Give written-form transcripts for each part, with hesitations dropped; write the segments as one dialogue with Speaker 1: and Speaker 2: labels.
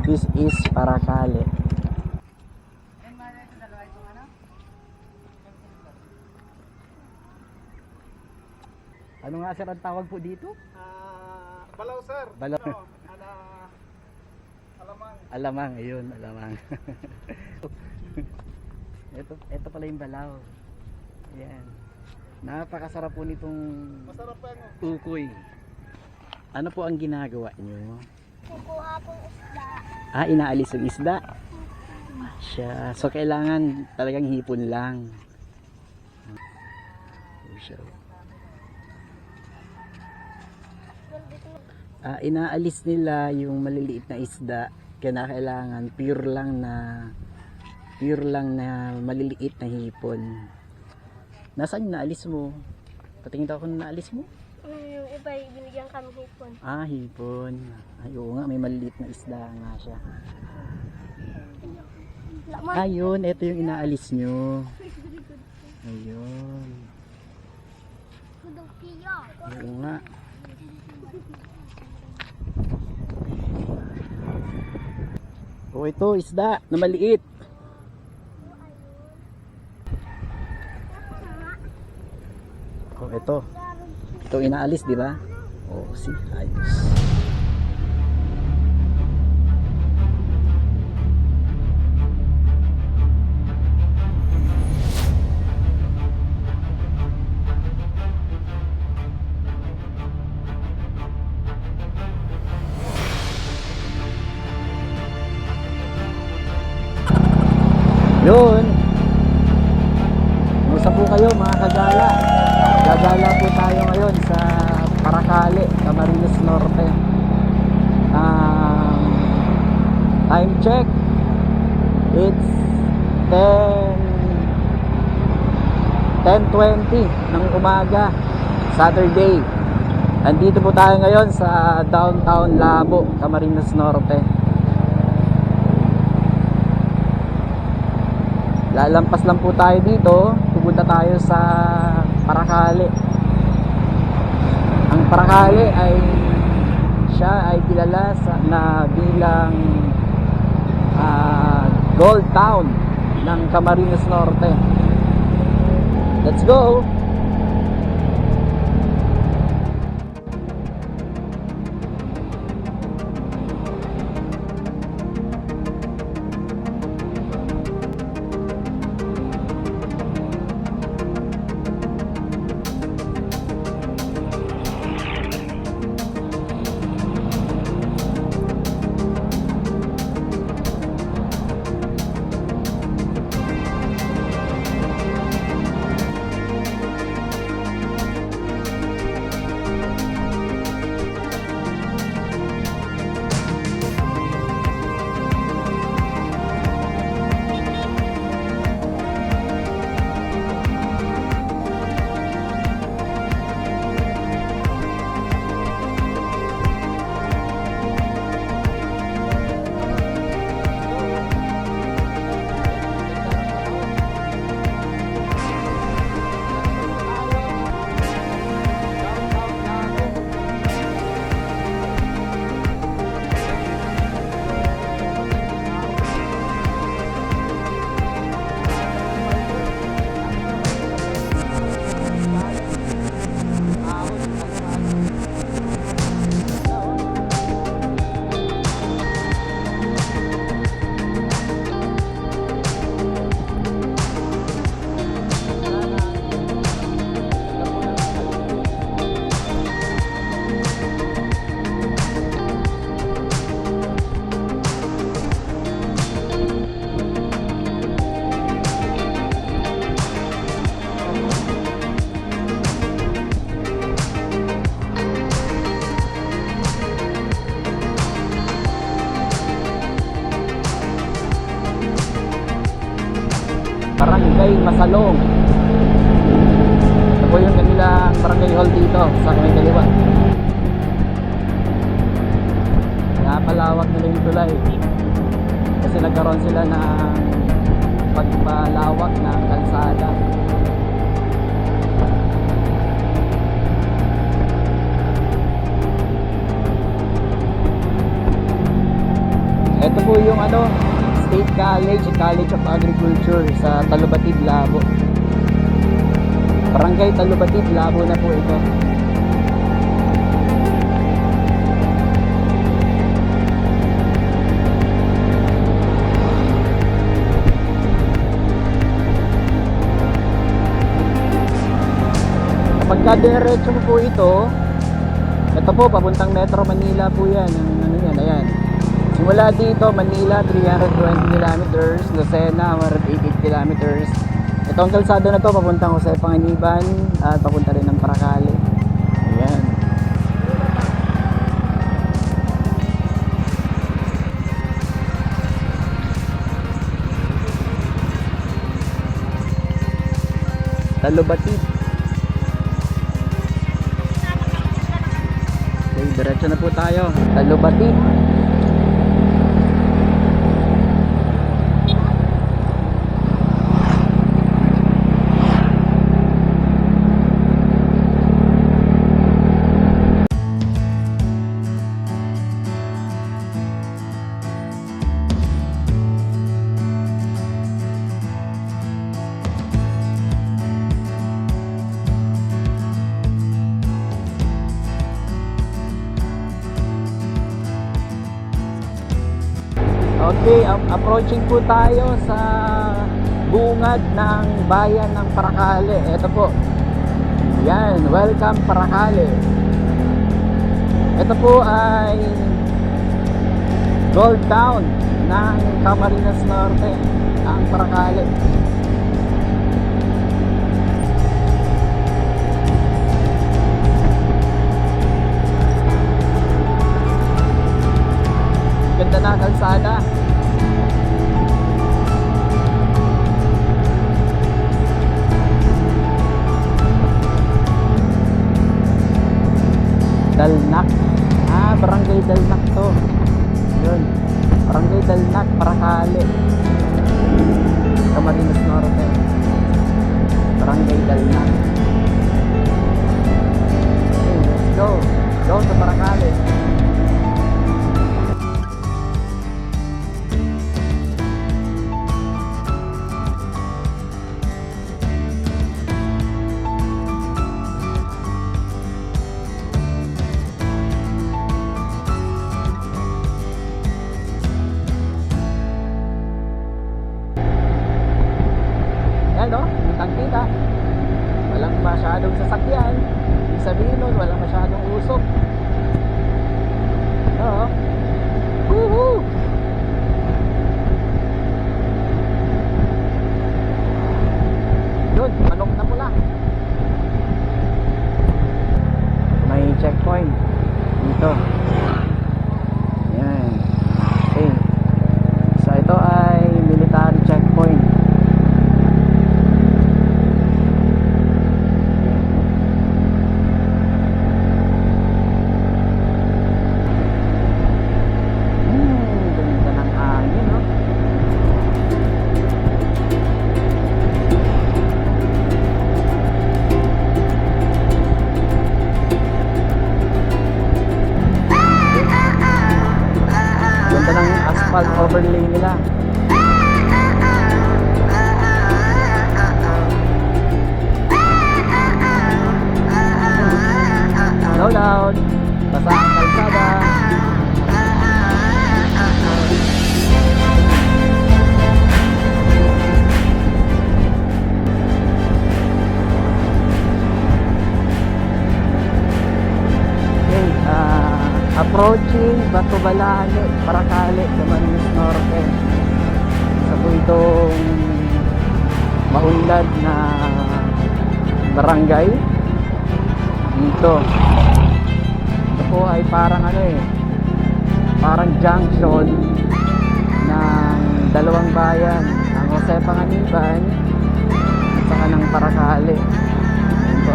Speaker 1: This is Paracale. Ano nga sir ang tawag po dito?
Speaker 2: Balaw sir.
Speaker 1: Balaw.
Speaker 2: Alamang.
Speaker 1: Alamang, ayun, alamang. ito pala yung balaw. Ayan. Napakasarap po nitong
Speaker 2: Masarap pa yan.
Speaker 1: ukoy. Ano po ang ginagawa nyo?
Speaker 3: Kukuha pong isda.
Speaker 1: Inaalis yung isda. Siya. So kailangan talagang hipon lang. Inaalis nila yung maliliit na isda. Kailangan pure lang na maliliit na hipon. Nasaan yung naalis mo? Patingin daw kung naalis mo.
Speaker 3: Yung iba, binigyan kami hipon.
Speaker 1: Hipon. Ay, oo nga, may maliliit na isda nga siya. Ayun, ito yung inaalis nyo. Ayun. Oo nga. Oh, ito, isda na maliit. Oh, ito. Ito inaalis, di ba? Oh, see, ayos. Yun. Kumusta po kayo mga kagala? Gagala po tayo ngayon sa Paracale, Camarines Norte. Time check. It's 10:20 ng umaga, Saturday. Andito po tayo ngayon sa downtown Labo, Camarines Norte. Lalampas lang po tayo dito, pupunta tayo sa Paracale. Ang Paracale ay kilala na bilang Gold Town ng Camarines Norte. Let's go! Barangay Masalong. Ito po yung kanilang barangay hall dito sa may kaliwa. Napalawak nila yung tulay kasi nagkaroon sila ng pagpalawak ng kalsada. Ito ano, State College, College of Agriculture sa Talubatid, Labo. Barangay Talubatid, Labo na po ito. Kapag diretso mo po ito po, papuntang Metro Manila po yan. Ang ano yan, ayan. Simula dito, Manila, 320 kilometers. Lucena, 188 kilometers. Itong kalsada na to, papuntang Jose Panganiban at papunta rin ng Paracale. Ayan. Talubatid. Okay, diretso na po tayo. Talubatid. Okay, approaching po tayo sa bungad ng bayan ng Paracale. Ito po. Yan, welcome Paracale. Ito po ay Gold Town ng Camarines Norte, ang Paracale. Ganda na kalsada. Dalnak. Barangay Dalnak to. Yun. Barangay Dalnak, Paracale. Camarines Norte. Barangay Dalnak. Okay, let's go. Go to Paracale. Kitang-kita. Walang masyadong sasakyan. Ibig sabihin nun, walang masyadong usok. Oo. Woohoo! Yun, manok na pula. May checkpoint dito. Yan. Okay. So ito ay military checkpoint. Asphalt overlay nila. Low loud. Basa ang kalsada. Okay, approaching Batubalane, Paracale, Camarines Norte. Isa po itong maunlad na barangay dito. Ito po ay parang parang junction ng dalawang bayan, ang Jose Panganiban at saka ng Paracale. Ayan po.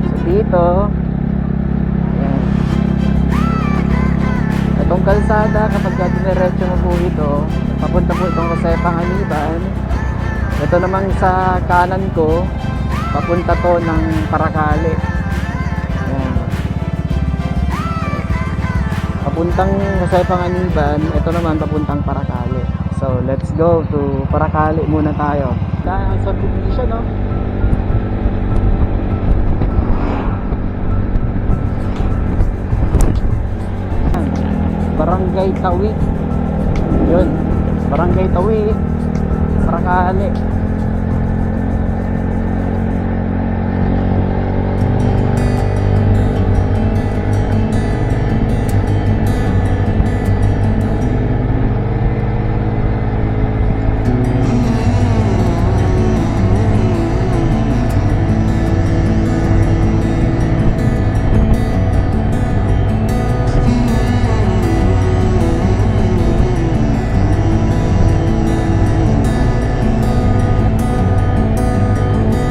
Speaker 1: So dito, itong kalsada, kapag diniretso mo po ito, papunta po itong Jose Panganiban. Ito namang sa kanan ko, papunta to ng Paracale. Ayan. papuntang Jose Panganiban, ito naman papuntang Paracale. So let's go to Paracale muna tayo. Dahil ang subdivision, no? Barangay Tawi. Yun, Barangay Tawi, Paracale.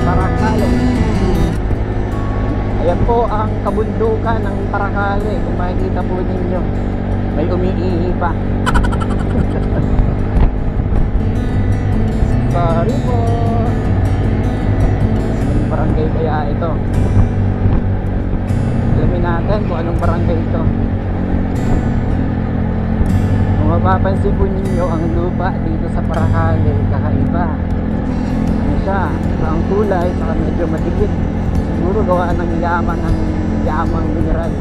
Speaker 1: Paracale. Ayan po ang kabundukan ng Paracale. Kung makikita po ninyo, may umiihi pa. Sorry po. Anong barangay kaya ito? Alamin natin kung anong barangay ito. Kung mapapansin po ninyo, ang lupa dito sa Paracale kakaiba. Ano siya? Iba ang kulay, saka medyo matikit. Siguro gawa ng yamang mineral.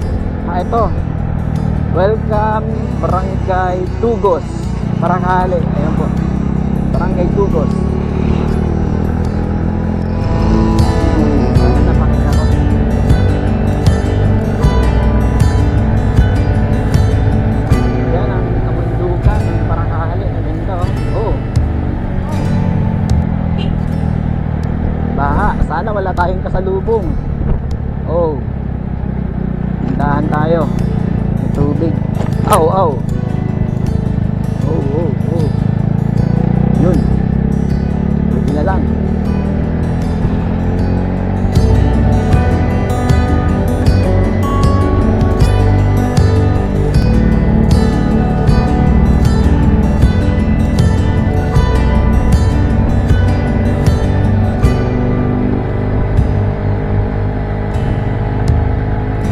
Speaker 1: Ito. Welcome Barangay Tugos, Paracale. Ayan po. Barangay Tugos. Sana napakita ko. Yan ang kabundukan ng Paracale. Ayan ito. Oh. Baha. Sana wala tayong kasalubong. Oh. Tindahan tayo. May tubig. Aw, aw. Oh, oh, oh. Yun. Pwede na lang.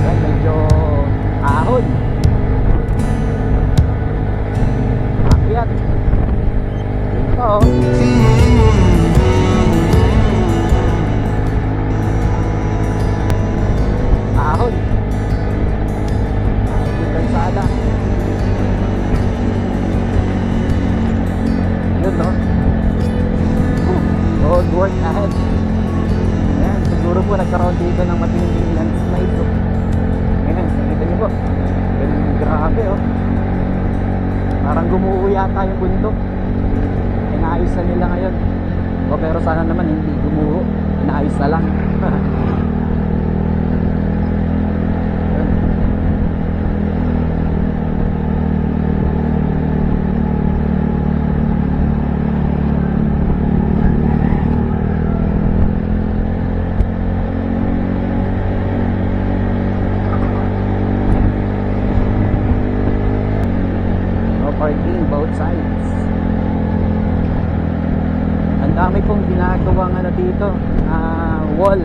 Speaker 1: Yan, medyo ahon. Akyat. Ito. Ahon. Yung kalsada. Yun, no? Road work ahead. Ayan, siguro po nagkaroon dito ng matinding landslide. Oh. Ayan, nakita niyo po. Grabe, oh. Parang gumuho yata yung bundok. Inaayos na nila ngayon. O pero sana naman hindi gumuho. Inaayos na lang. Yun. No parking both sides. Ang dami pong ginagawang ano dito, wall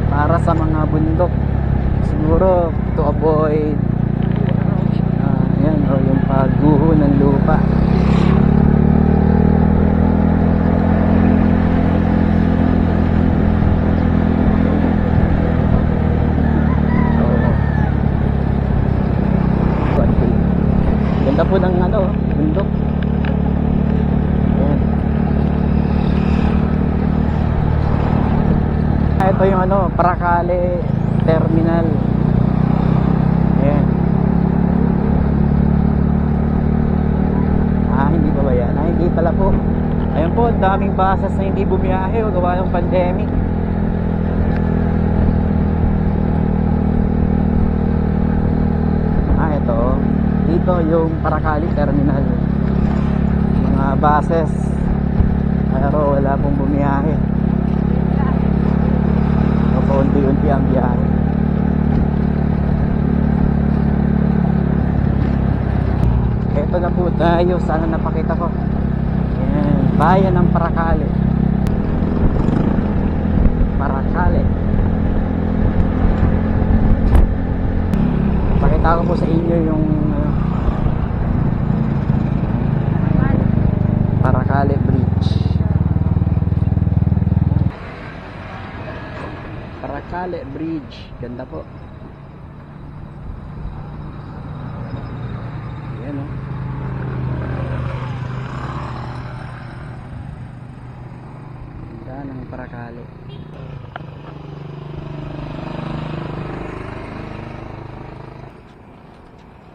Speaker 1: para sa mga bundok. Siguro to avoid yan, o yung pagguho ng lupa. Ganda po ng ano, bundok. Ayan. Ito yung ano, Paracale Terminal. Ayan. Hindi pa ba yan? Hindi pala po. Ayan po, daming buses na hindi bumiyahe o gawa ng pandemic. Ito. Dito yung Paracale Terminal. Mga buses. Pero wala pong bumiyahe. Unti-unti ang biyahe. Ito na po tayo. Sana napakita ko. Ayan. Bayan ng Paracale. Paracale. Pakita ko po sa inyo yung Paracale Bridge. Ganda po. Ayan o. Ganda ng Paracale.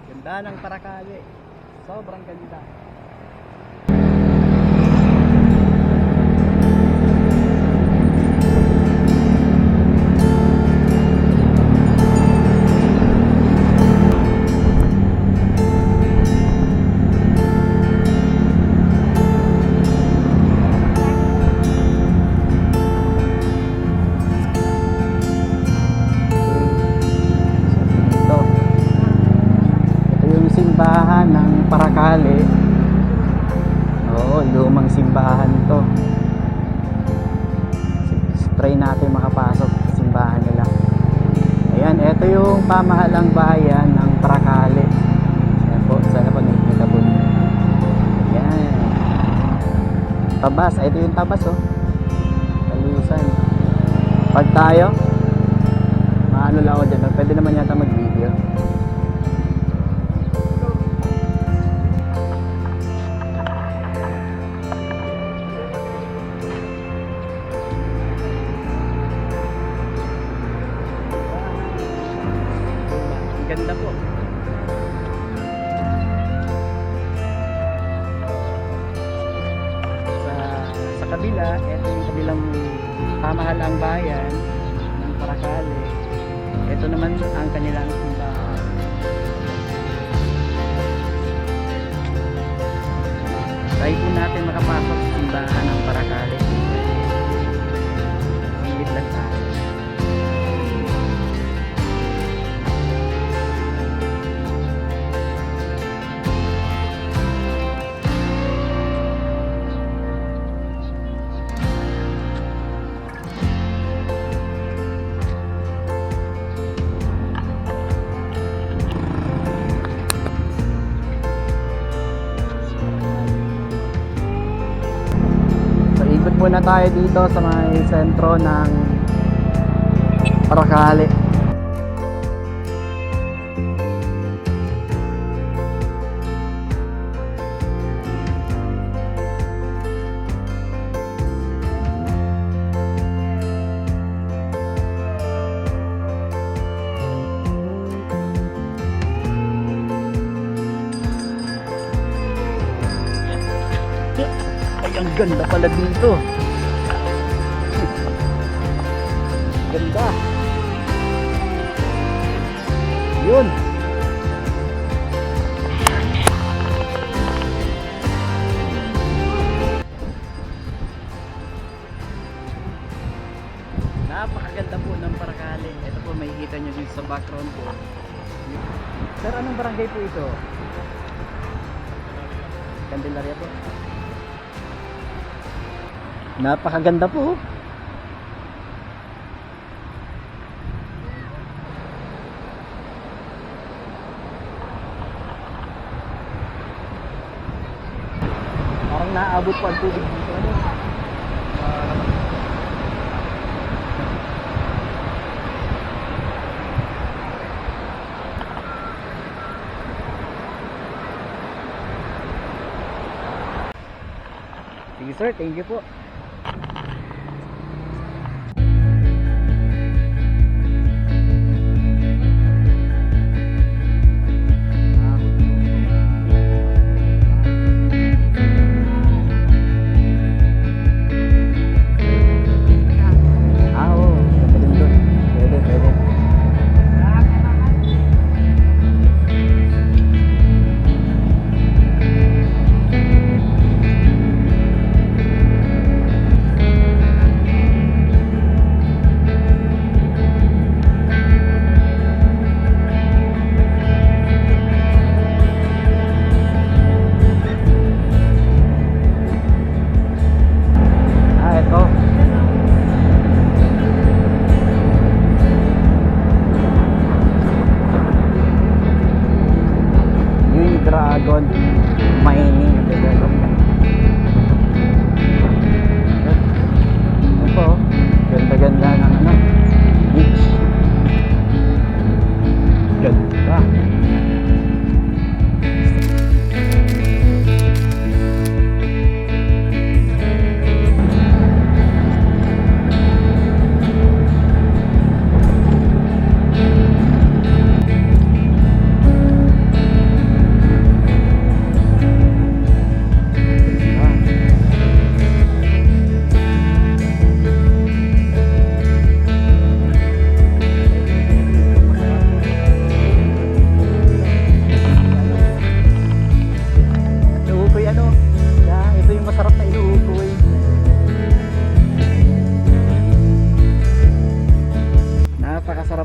Speaker 1: Ganda ng Paracale. Sobrang ganda. Simbahan ng Paracale. Oo, lumang simbahan to. Try natin makapasok sa simbahan nila. Ayan, ito yung pamahalang bayan ng Paracale. Ayan po, sana po nakikita po. Ayan. Tabas, ito yung tabas oh. Talusan. Pag tayo, maano lang ako dyan. Pwede naman yata mag-video. Ganda po. Sa kabila, ito yung kabilang pamahalang bayan ng Paracale. Ito naman ang kanilang simbahan. Try po natin makapasok sa simbahan ng Paracale. Silip lang tayo. Ikot muna tayo dito sa may sentro ng Paracale. Ay, ang ganda pala dito. Ganda. Yun. Napakaganda po ng Paracale. Ito po, makikita nyo dito sa background po. Sir, anong barangay po ito? Candelaria po. Napakaganda po. Parang naabot pa ang tubig dito. Ano? Sige sir, thank you po.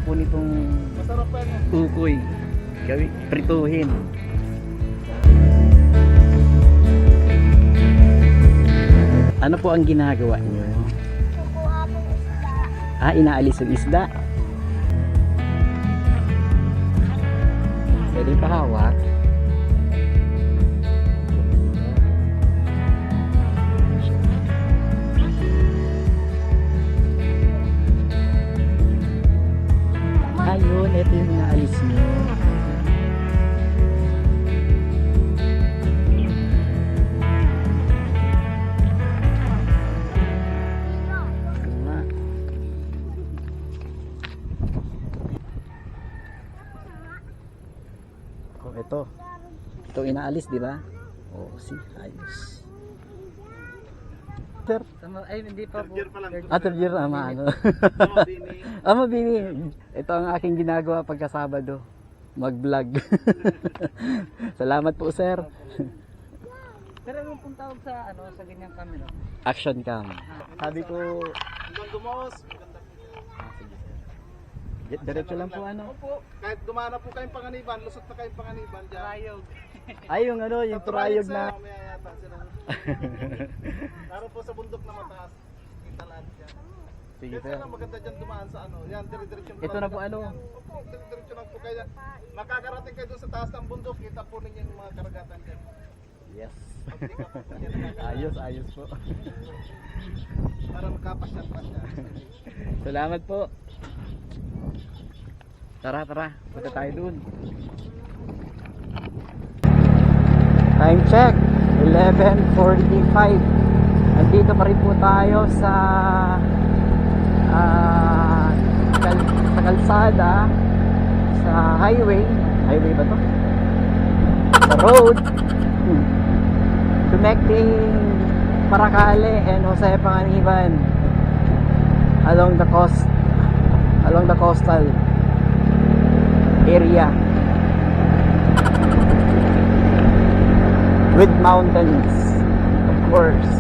Speaker 1: po nitong
Speaker 2: Masarap pa yan. Oh.
Speaker 1: ukoy. Prituhin. Ano po ang ginagawa niyo?
Speaker 3: Kukuha pong isda.
Speaker 1: Inaalis yung isda. Pwede pa hawak. Ayun, ito yung inaalis niyo. Tama. Oh, ito. Ito inaalis, di ba? Oh, si ayos. Sir,
Speaker 4: Ay, hindi pa po.
Speaker 2: Year pa lang.
Speaker 1: third year na ano.
Speaker 2: Oh, Bini.
Speaker 1: Mabini. Ito ang aking ginagawa pagka Sabado. Mag-vlog. Salamat po, sir.
Speaker 4: Pero ano pong tawag sa sa ganyang camera?
Speaker 1: Action cam. Sabi ko,
Speaker 2: Hanggang dumos. Maganda po yan.
Speaker 1: diretso lang po ano.
Speaker 2: Opo. Kahit dumana po kayong Panganiban, lusot na kayong Panganiban dyan.
Speaker 4: Rayog.
Speaker 1: Ay, yung ano, yung turayog na.
Speaker 2: Mamaya yata sila. Laro po sa bundok na mataas. Kita lahat dyan.
Speaker 1: Sige,
Speaker 2: Kaya
Speaker 1: sir.
Speaker 2: sana maganda dyan dumaan sa ano. Yan, dire-diretso
Speaker 1: Ito na po ano.
Speaker 2: Opo, dire-diretso lang po kaya. Makakarating kayo doon sa taas ng bundok. Kita po ninyo yung mga karagatan dyan.
Speaker 1: Yes.
Speaker 2: Pagdi ka po kanya nakakarating.
Speaker 1: Ayos, ayos po.
Speaker 2: Para magkapasyan pa siya.
Speaker 1: Salamat po. Tara, tara. Punta tayo dun. Time check. 11:45. Andito pa rin po tayo sa sa kalsada, sa highway. Highway ba to? Sa road. Connecting Paracale and Jose Panganiban along the coastal area with mountains, of course.